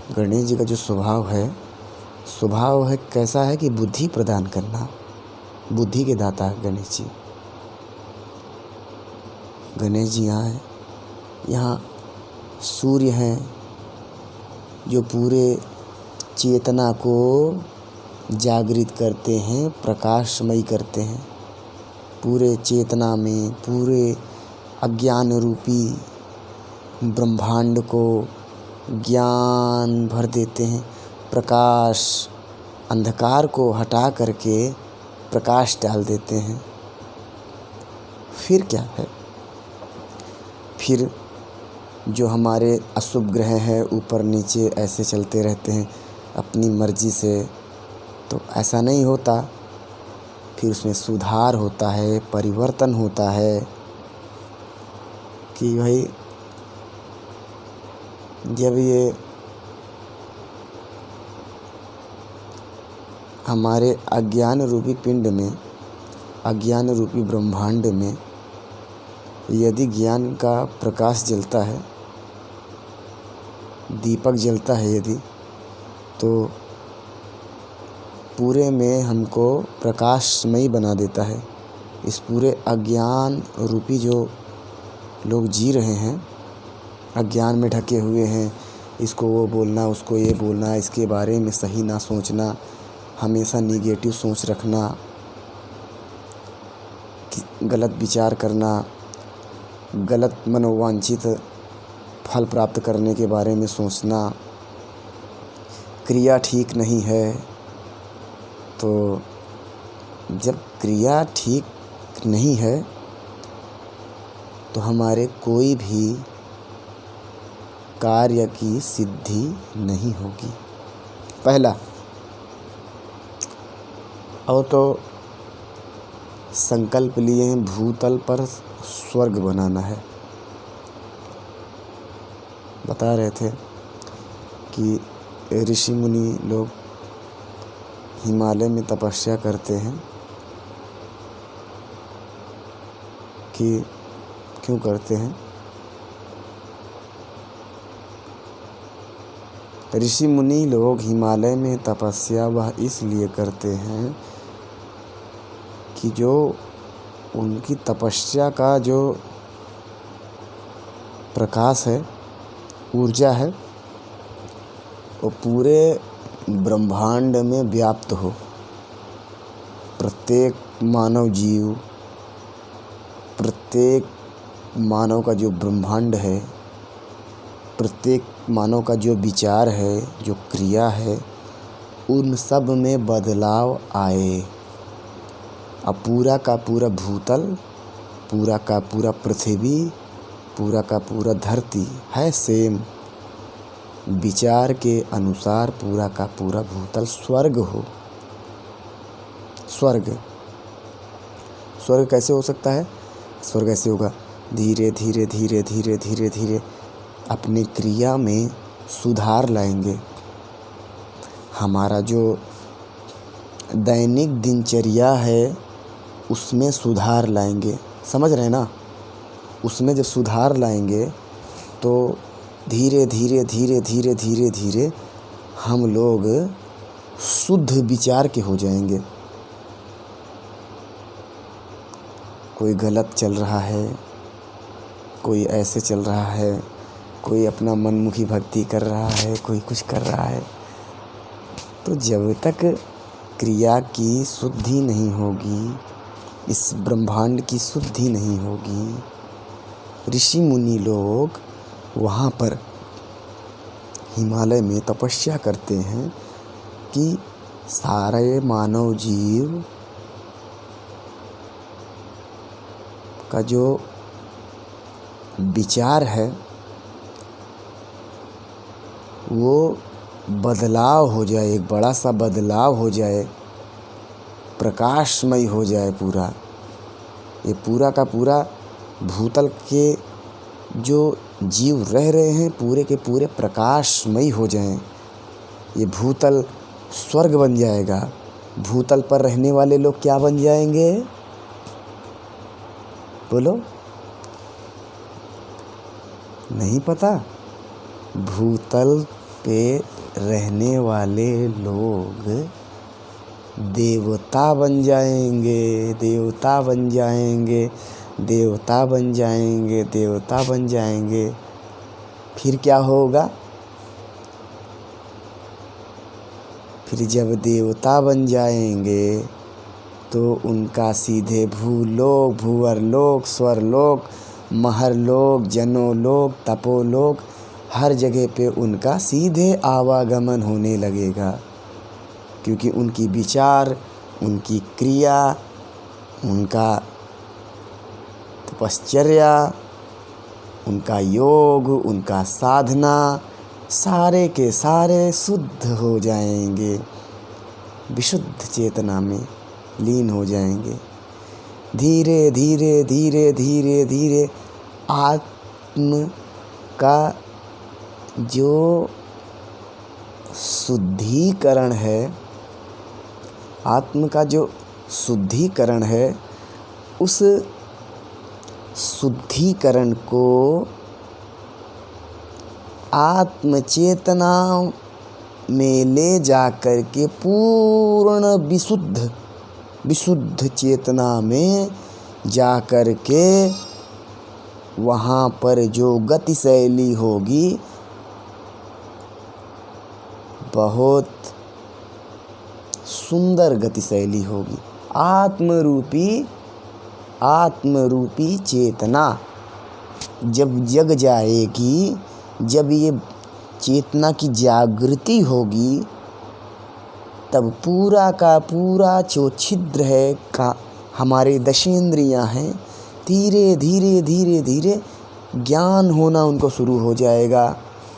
गणेश जी का जो स्वभाव है कैसा है कि बुद्धि प्रदान करना, बुद्धि के दाता है गणेश जी। गणेश जी यहाँ सूर्य हैं जो पूरे चेतना को जागृत करते हैं, प्रकाशमयी करते हैं। पूरे चेतना में पूरे अज्ञान रूपी ब्रह्मांड को ज्ञान भर देते हैं। प्रकाश, अंधकार को हटा करके प्रकाश डाल देते हैं। फिर क्या है, फिर जो हमारे अशुभ ग्रह हैं ऊपर नीचे ऐसे चलते रहते हैं अपनी मर्जी से, तो ऐसा नहीं होता। फिर उसमें सुधार होता है, परिवर्तन होता है कि भाई जब ये हमारे अज्ञान रूपी पिंड में, अज्ञान रूपी ब्रह्मांड में यदि ज्ञान का प्रकाश जलता है, दीपक जलता है यदि, तो पूरे में हमको प्रकाशमयी बना देता है। इस पूरे अज्ञान रूपी जो लोग जी रहे हैं, अज्ञान में ढके हुए हैं, इसको वो बोलना, उसको ये बोलना, इसके बारे में सही ना सोचना, हमेशा निगेटिव सोच रखना, गलत विचार करना, गलत मनोवांछित फल प्राप्त करने के बारे में सोचना, क्रिया ठीक नहीं है। तो जब क्रिया ठीक नहीं है तो हमारे कोई भी कार्य की सिद्धि नहीं होगी, पहला। और तो संकल्प लिए हैं भूतल पर स्वर्ग बनाना है। बता रहे थे कि ऋषि मुनि लोग हिमालय में तपस्या करते हैं कि क्यों करते हैं? ऋषि मुनि लोग हिमालय में तपस्या वह इसलिए करते हैं कि जो उनकी तपस्या का जो प्रकाश है, ऊर्जा है, वो पूरे ब्रह्मांड में व्याप्त हो। प्रत्येक मानव जीव, प्रत्येक मानव का जो ब्रह्मांड है, प्रत्येक मानव का जो विचार है, जो क्रिया है, उन सब में बदलाव आए। अब पूरा का पूरा भूतल, पूरा का पूरा पृथ्वी, पूरा का पूरा धरती है सेम। विचार के अनुसार पूरा का पूरा भूतल स्वर्ग हो। स्वर्ग कैसे हो सकता है? स्वर्ग ऐसे होगा, धीरे धीरे धीरे धीरे धीरे धीरे अपनी क्रिया में सुधार लाएंगे। हमारा जो दैनिक दिनचर्या है उसमें सुधार लाएंगे, समझ रहे हैं ना? उसमें जब सुधार लाएंगे तो धीरे धीरे धीरे धीरे धीरे धीरे हम लोग शुद्ध विचार के हो जाएंगे। कोई गलत चल रहा है, कोई ऐसे चल रहा है, कोई अपना मनमुखी भक्ति कर रहा है, कोई कुछ कर रहा है, तो जब तक क्रिया की शुद्धि नहीं होगी, इस ब्रह्मांड की शुद्धि नहीं होगी, ऋषि मुनि लोग वहाँ पर हिमालय में तपस्या करते हैं कि सारे मानव जीव का जो विचार है वो बदलाव हो जाए, एक बड़ा सा बदलाव हो जाए, प्रकाशमय हो जाए पूरा। ये पूरा का पूरा भूतल के जो जीव रह रहे हैं पूरे के पूरे प्रकाशमयी हो जाएं। ये भूतल स्वर्ग बन जाएगा। भूतल पर रहने वाले लोग क्या बन जाएंगे? बोलो, नहीं पता? भूतल पे रहने वाले लोग देवता बन जाएंगे, देवता बन जाएंगे, देवता बन जाएंगे, देवता बन जाएंगे। फिर क्या होगा? फिर जब देवता बन जाएंगे तो उनका सीधे भूलोक, भूअरलोक, स्वर्लोक, महरलोक, जनोलोक, तपोलोक, हर जगह पे उनका सीधे आवागमन होने लगेगा, क्योंकि उनकी विचार, उनकी क्रिया, उनका तपश्चर्या, उनका योग, उनका साधना, सारे के सारे शुद्ध हो जाएंगे, विशुद्ध चेतना में लीन हो जाएंगे। धीरे धीरे धीरे धीरे धीरे आत्म का जो शुद्धिकरण है, आत्म का जो शुद्धिकरण है, उस शुद्धिकरण को आत्म चेतना में ले जाकर के पूर्ण विशुद्ध चेतना में जाकर के वहाँ पर जो गतिशैली होगी, बहुत सुंदर गतिशैली होगी। आत्मरूपी चेतना जब जग जाएगी, जब ये चेतना की जागृति होगी, तब पूरा का पूरा जो छिद्र है का हमारे दशेंद्रियां हैं, धीरे धीरे धीरे धीरे ज्ञान होना उनको शुरू हो जाएगा,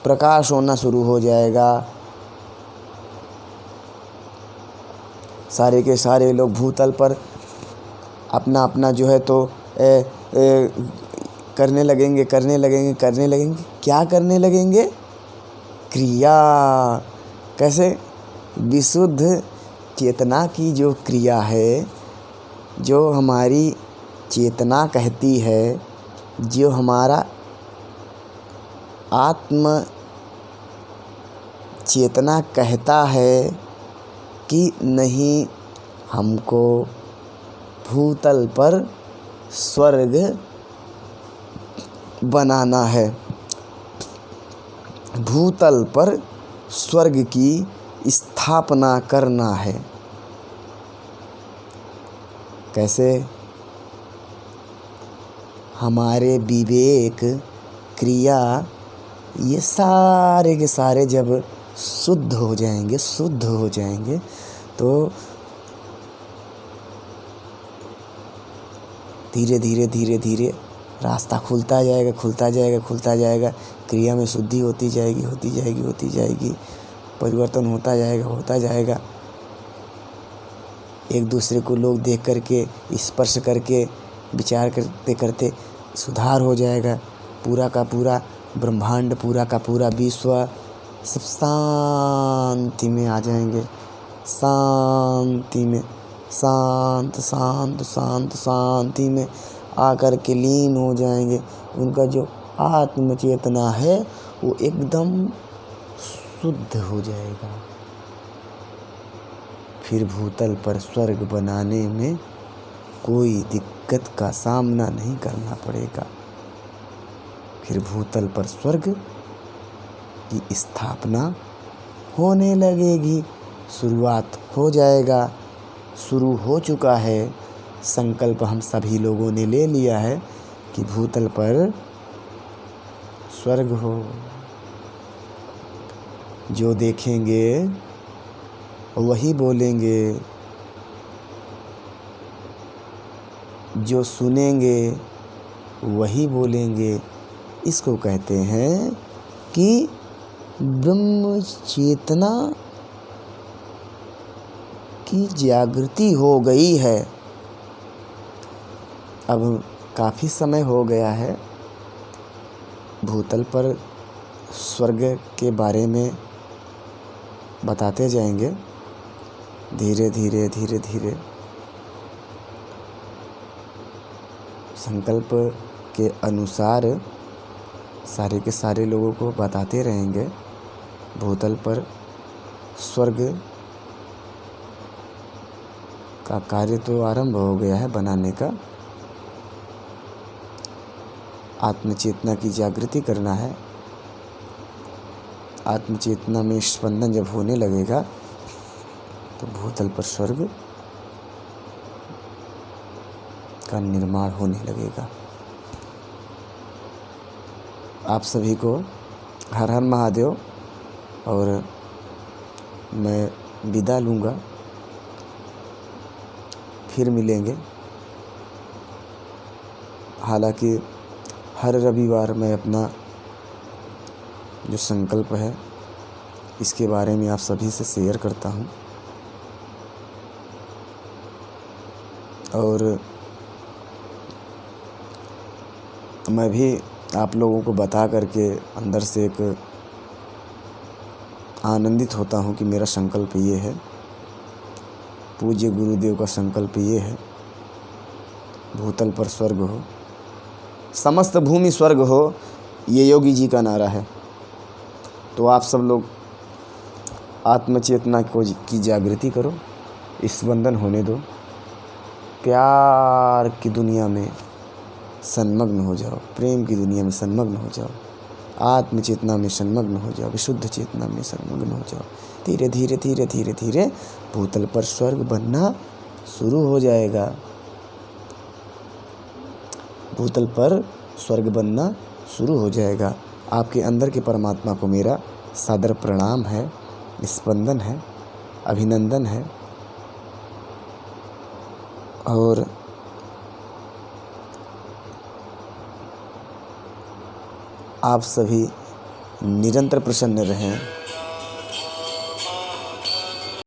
प्रकाश होना शुरू हो जाएगा। सारे के सारे लोग भूतल पर अपना अपना जो है तो करने लगेंगे। क्या करने लगेंगे? क्रिया। कैसे? विशुद्ध चेतना की जो क्रिया है, जो हमारी चेतना कहती है, जो हमारा आत्म चेतना कहता है कि नहीं, हमको भूतल पर स्वर्ग बनाना है, भूतल पर स्वर्ग की स्थापना करना है। कैसे? हमारे विवेक, क्रिया, ये सारे के सारे जब शुद्ध हो जाएंगे तो धीरे धीरे रास्ता खुलता जाएगा। क्रिया में शुद्धि होती जाएगी, परिवर्तन होता जाएगा। एक दूसरे को लोग देख करके, स्पर्श करके, विचार करते करते सुधार हो जाएगा। पूरा का पूरा ब्रह्मांड, पूरा का पूरा विश्व सब शांति में आ जाएंगे, शांति में, शांति में आकर के लीन हो जाएंगे। उनका जो आत्म चेतना है वो एकदम शुद्ध हो जाएगा। फिर भूतल पर स्वर्ग बनाने में कोई दिक्कत का सामना नहीं करना पड़ेगा। फिर भूतल पर स्वर्ग की स्थापना होने लगेगी, शुरुआत हो जाएगा, शुरू हो चुका है। संकल्प हम सभी लोगों ने ले लिया है कि भूतल पर स्वर्ग हो। जो देखेंगे वही बोलेंगे, जो सुनेंगे वही बोलेंगे। इसको कहते हैं कि ब्रह्म चेतना की जागृति हो गई है। अब काफ़ी समय हो गया है, भूतल पर स्वर्ग के बारे में बताते जाएंगे धीरे धीरे। संकल्प के अनुसार सारे के सारे लोगों को बताते रहेंगे। भूतल पर स्वर्ग का कार्य तो आरंभ हो गया है बनाने का। आत्मचेतना की जागृति करना है। आत्मचेतना में स्पंदन जब होने लगेगा तो भूतल पर स्वर्ग का निर्माण होने लगेगा। आप सभी को हर हर महादेव। और मैं विदा लूँगा, फिर मिलेंगे। हालांकि हर रविवार मैं अपना जो संकल्प है इसके बारे में आप सभी से शेयर करता हूँ। और मैं भी आप लोगों को बता करके अंदर से एक आनंदित होता हूँ कि मेरा संकल्प ये है, पूज्य गुरुदेव का संकल्प ये है, भूतल पर स्वर्ग हो, समस्त भूमि स्वर्ग हो, ये योगी जी का नारा है। तो आप सब लोग आत्मचेतना की जागृति करो, स्पंदन होने दो, प्यार की दुनिया में संलग्न हो जाओ, प्रेम की दुनिया में संलग्न हो जाओ, आत्मचेतना में संलग्न हो जाओ, विशुद्ध चेतना में संलग्न हो जाओ। धीरे धीरे धीरे धीरे धीरे भूतल पर स्वर्ग बनना शुरू हो जाएगा। भूतल पर स्वर्ग बनना शुरू हो जाएगा। आपके अंदर के परमात्मा को मेरा सादर प्रणाम है, स्पंदन है, अभिनंदन है। और आप सभी निरंतर प्रसन्न रहें,